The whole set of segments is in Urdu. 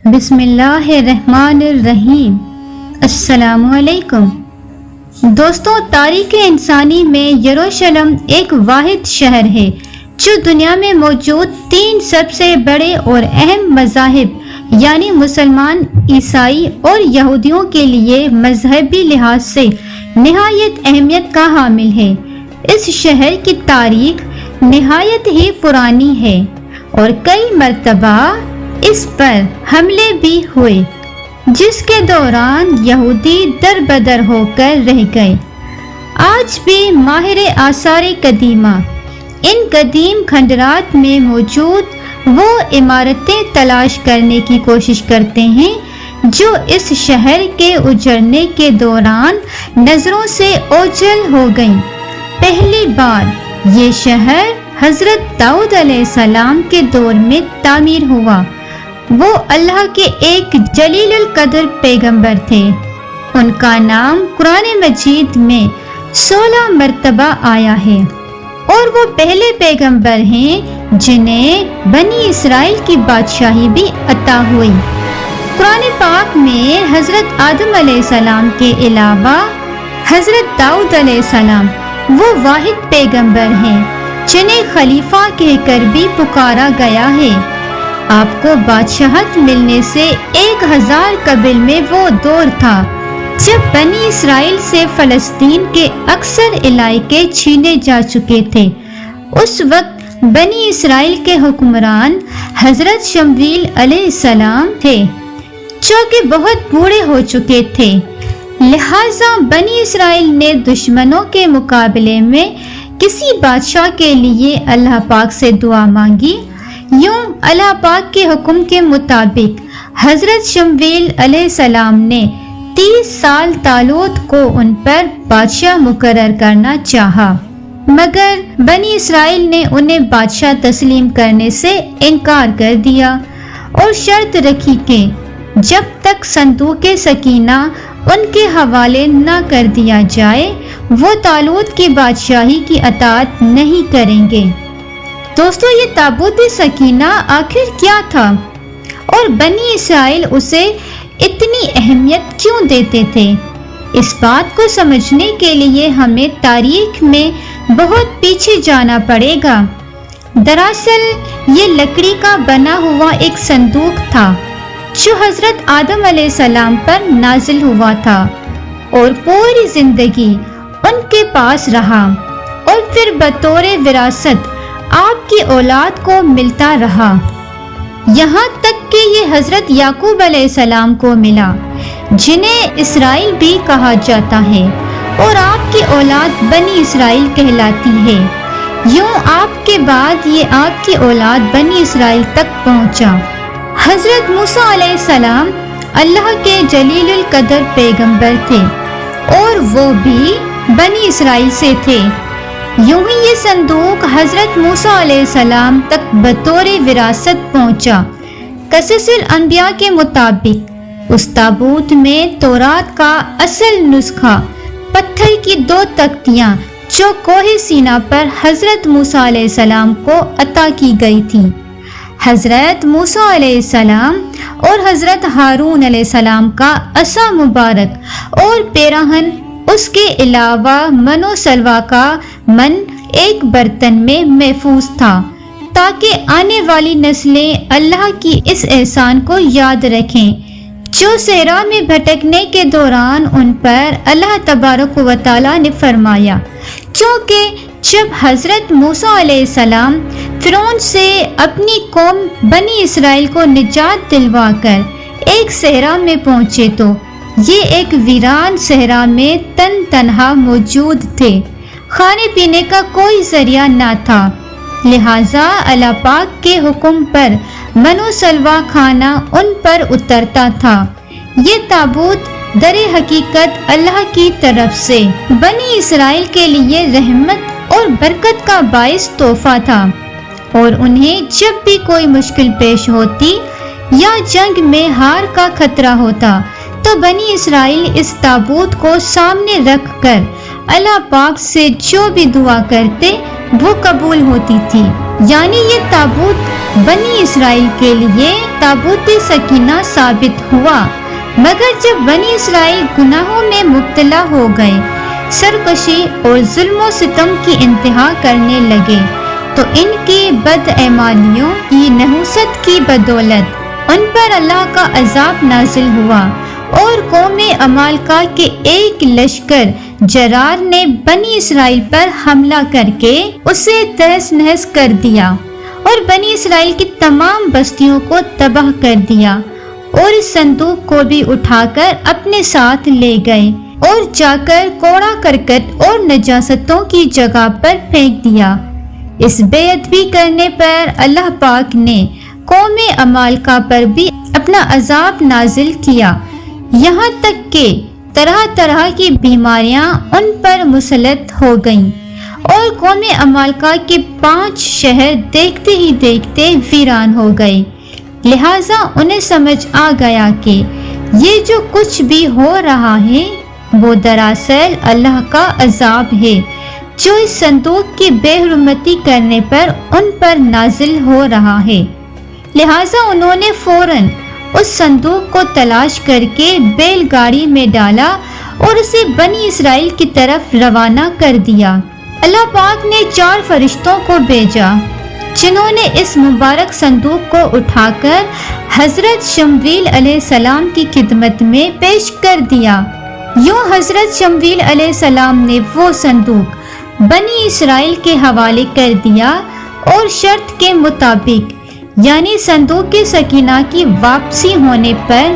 بسم اللہ الرحمن الرحیم۔ السلام علیکم دوستوں، تاریخ انسانی میں یروشلم ایک واحد شہر ہے جو دنیا میں موجود 3 سب سے بڑے اور اہم مذاہب یعنی مسلمان، عیسائی اور یہودیوں کے لیے مذہبی لحاظ سے نہایت اہمیت کا حامل ہے۔ اس شہر کی تاریخ نہایت ہی پرانی ہے اور کئی مرتبہ اس پر حملے بھی ہوئے جس کے دوران یہودی در بدر ہو کر رہ گئے۔ آج بھی ماہر آثار قدیمہ ان قدیم کھنڈرات میں موجود وہ عمارتیں تلاش کرنے کی کوشش کرتے ہیں جو اس شہر کے اجڑنے کے دوران نظروں سے اوجھل ہو گئیں۔ پہلی بار یہ شہر حضرت داؤد علیہ السلام کے دور میں تعمیر ہوا۔ وہ اللہ کے ایک جلیل القدر پیغمبر تھے۔ ان کا نام قرآن مجید میں 16 مرتبہ آیا ہے اور وہ پہلے پیغمبر ہیں جنہیں بنی اسرائیل کی بادشاہی بھی عطا ہوئی۔ قرآن پاک میں حضرت آدم علیہ السلام کے علاوہ حضرت داؤد علیہ السلام وہ واحد پیغمبر ہیں جنہیں خلیفہ کہہ کر بھی پکارا گیا ہے۔ آپ کو بادشاہت ملنے سے 1000 قبل میں وہ دور تھا جب بنی اسرائیل سے فلسطین کے اکثر علاقے چھینے جا چکے تھے۔ اس وقت بنی اسرائیل کے حکمران حضرت شمویل علیہ السلام تھے جو کہ بہت بوڑھے ہو چکے تھے، لہٰذا بنی اسرائیل نے دشمنوں کے مقابلے میں کسی بادشاہ کے لیے اللہ پاک سے دعا مانگی۔ یوں اللہ پاک کے حکم کے مطابق حضرت شمویل علیہ السلام نے 30 سال طالوت کو ان پر بادشاہ مقرر کرنا چاہا، مگر بنی اسرائیل نے انہیں بادشاہ تسلیم کرنے سے انکار کر دیا اور شرط رکھی کہ جب تک صندوق سکینہ ان کے حوالے نہ کر دیا جائے وہ طالوت کی بادشاہی کی اطاعت نہیں کریں گے۔ دوستو، یہ تابوت سکینہ آخر کیا تھا اور بنی اسرائیل اسے اتنی اہمیت کیوں دیتے تھے؟ اس بات کو سمجھنے کے لیے ہمیں تاریخ میں بہت پیچھے جانا پڑے گا۔ دراصل یہ لکڑی کا بنا ہوا ایک صندوق تھا جو حضرت آدم علیہ السلام پر نازل ہوا تھا اور پوری زندگی ان کے پاس رہا اور پھر بطور وراثت آپ کی اولاد کو ملتا رہا، یہاں تک کہ یہ حضرت یعقوب علیہ السلام کو ملا جنہیں اسرائیل بھی کہا جاتا ہے اور آپ کی اولاد بنی اسرائیل کہلاتی ہے۔ یوں آپ کے بعد یہ آپ کی اولاد بنی اسرائیل تک پہنچا۔ حضرت موسیٰ علیہ السلام اللہ کے جلیل القدر پیغمبر تھے اور وہ بھی بنی اسرائیل سے تھے۔ یوں ہی یہ صندوق حضرت موسیٰ علیہ السلام تک بطور وراثت پہنچا۔ قصص الانبیاء کے مطابق اس تابوت میں تورات کا اصل نسخہ پتھر کی 2 تختیاں جو کوہ سینا پر حضرت موسیٰ علیہ السلام کو عطا کی گئی تھی۔ حضرت موسیٰ علیہ السلام اور حضرت ہارون علیہ السلام کا عصا مبارک اور پیراہن، اس کے علاوہ من و سلوہ کا من ایک برتن میں محفوظ تھا تاکہ آنے والی نسلیں اللہ کی اس احسان کو یاد رکھیں جو صحرا میں بھٹکنے کے دوران ان پر اللہ تبارک و تعالیٰ نے فرمایا، چونکہ جب حضرت موسیٰ علیہ السلام فرعون سے اپنی قوم بنی اسرائیل کو نجات دلوا کر ایک صحرا میں پہنچے تو یہ ایک ویران صحرا میں تنہا موجود تھے، کھانے پینے کا کوئی ذریعہ نہ تھا، لہٰذا اللہ پاک کے حکم پر من و سلوہ کھانا ان پر اترتا تھا۔ یہ تابوت در حقیقت اللہ کی طرف سے بنی اسرائیل کے لیے رحمت اور برکت کا باعث تحفہ تھا، اور انہیں جب بھی کوئی مشکل پیش ہوتی یا جنگ میں ہار کا خطرہ ہوتا تو بنی اسرائیل اس تابوت کو سامنے رکھ کر اللہ پاک سے جو بھی دعا کرتے وہ قبول ہوتی تھی۔ یعنی یہ تابوت بنی اسرائیل کے لیے تابوت سکینہ ثابت ہوا، مگر جب بنی اسرائیل گناہوں میں مبتلا ہو گئے، سرکشی اور ظلم و ستم کی انتہا کرنے لگے، تو ان کی بدعمالیوں کی نحوست کی بدولت ان پر اللہ کا عذاب نازل ہوا، اور قوم عمالقہ کے ایک لشکر جرار نے بنی اسرائیل پر حملہ کر کے اسے تہس نہس کر دیا اور بنی اسرائیل کی تمام بستیوں کو تباہ کر دیا، اور اس صندوق کو بھی اٹھا کر اپنے ساتھ لے گئے اور جا کر کوڑا کرکٹ اور نجاستوں کی جگہ پر پھینک دیا۔ اس بے ادبی کرنے پر اللہ پاک نے قوم عمالقہ پر بھی اپنا عذاب نازل کیا، یہاں تک کہ طرح طرح کی بیماریاں ان پر مسلط ہو گئیں، اور قوم عمالقہ کے 5 شہر دیکھتے ہی دیکھتے ویران ہو گئے۔ لہٰذا انہیں سمجھ آ گیا کہ یہ جو کچھ بھی ہو رہا ہے وہ دراصل اللہ کا عذاب ہے، جو اس صندوق کی بے حرمتی کرنے پر ان پر نازل ہو رہا ہے۔ لہٰذا انہوں نے فوراً اس صندوق کو تلاش کر کے بیل گاڑی میں ڈالا اور اسے بنی اسرائیل کی طرف روانہ کر دیا۔ اللہ پاک نے 4 فرشتوں کو بھیجا جنہوں نے اس مبارک صندوق کو اٹھا کر حضرت شمویل علیہ السلام کی خدمت میں پیش کر دیا۔ یوں حضرت شمویل علیہ السلام نے وہ صندوق بنی اسرائیل کے حوالے کر دیا، اور شرط کے مطابق یعنی صندوق سکینہ کی واپسی ہونے پر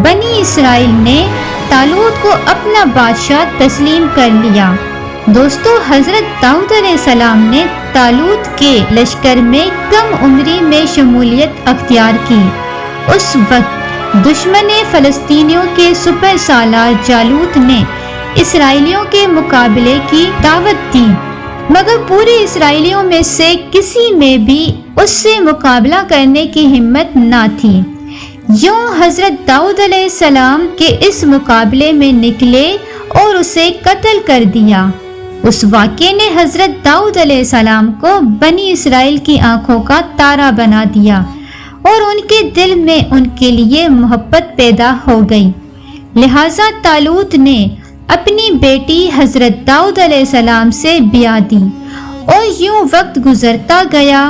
بنی اسرائیل نے طالوت کو اپنا بادشاہ تسلیم کر لیا۔ دوستو، حضرت داؤد علیہ السلام نے طالوت کے لشکر میں کم عمری میں شمولیت اختیار کی۔ اس وقت دشمن فلسطینیوں کے سپر سالار جالوت نے اسرائیلیوں کے مقابلے کی دعوت دی، مگر پورے اسرائیلیوں میں سے کسی میں بھی اس سے مقابلہ کرنے کی ہمت نہ تھی۔ یوں حضرت داؤد علیہ السلام کے اس مقابلے میں نکلے اور اسے قتل کر دیا۔ اس واقعے نے حضرت داؤد علیہ السلام کو بنی اسرائیل کی آنکھوں کا تارا بنا دیا، اور ان کے دل میں ان کے لیے محبت پیدا ہو گئی۔ لہٰذا طالوت نے اپنی بیٹی حضرت داؤد علیہ السلام سے بیاہ دی، اور یوں وقت گزرتا گیا،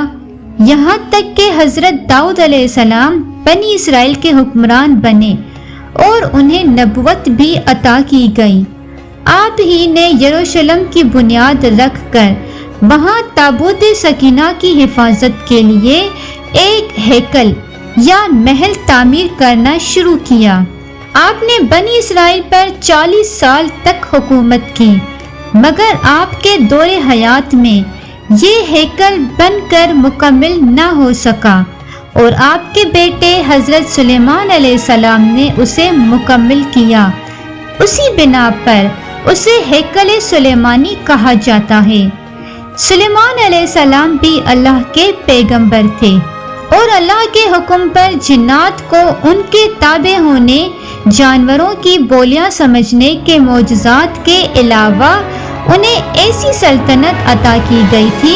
یہاں تک کہ حضرت داؤد علیہ السلام بنی اسرائیل کے حکمران بنے، اور انہیں نبوت بھی عطا کی گئی۔ آپ ہی نے یروشلم کی بنیاد رکھ کر وہاں تابوت سکینہ کی حفاظت کے لیے ایک ہیکل یا محل تعمیر کرنا شروع کیا۔ آپ نے بنی اسرائیل پر 40 سال تک حکومت کی، مگر آپ کے دور حیات میں یہ ہیکل بن کر مکمل نہ ہو سکا، اور آپ کے بیٹے حضرت سلیمان علیہ السلام نے اسے مکمل کیا۔ اسی بنا پر اسے ہیکل سلیمانی کہا جاتا ہے۔ سلیمان علیہ السلام بھی اللہ کے پیغمبر تھے، اور اللہ کے حکم پر جنات کو ان کے تابع ہونے، جانوروں کی بولیاں سمجھنے کے معجزات کے علاوہ انہیں ایسی سلطنت عطا کی گئی تھی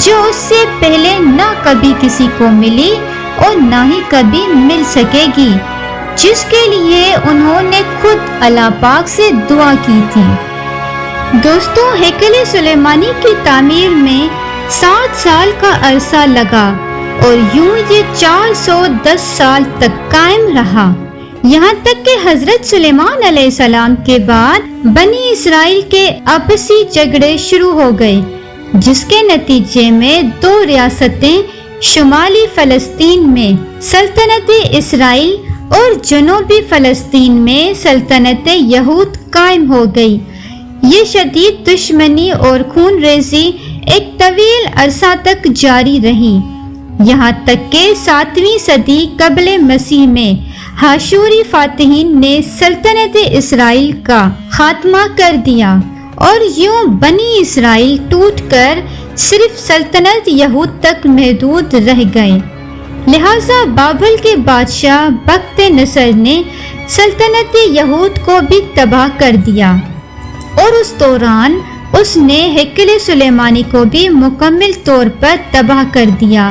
جو اس سے پہلے نہ کبھی کسی کو ملی اور نہ ہی کبھی مل سکے گی، جس کے لیے انہوں نے خود اللہ پاک سے دعا کی تھی۔ دوستو، ہیکل سلیمانی کی تعمیر میں 7 سال کا عرصہ لگا، اور یوں یہ 410 سال تک قائم رہا، یہاں تک کہ حضرت سلیمان علیہ السلام کے بعد بنی اسرائیل کے آپسی جھگڑے شروع ہو گئے، جس کے نتیجے میں 2 ریاستیں شمالی فلسطین میں سلطنت اسرائیل اور جنوبی فلسطین میں سلطنت یہود قائم ہو گئی۔ یہ شدید دشمنی اور خون ریزی ایک طویل عرصہ تک جاری رہی، یہاں تک کہ 7ویں صدی قبل مسیح میں حاشوری فاتحین نے سلطنت اسرائیل کا خاتمہ کر دیا، اور یوں بنی اسرائیل ٹوٹ کر صرف سلطنت یہود تک محدود رہ گئے۔ لہٰذا بابل کے بادشاہ بخت نصر نے سلطنت یہود کو بھی تباہ کر دیا، اور اس دوران اس نے ہیکل سلیمانی کو بھی مکمل طور پر تباہ کر دیا،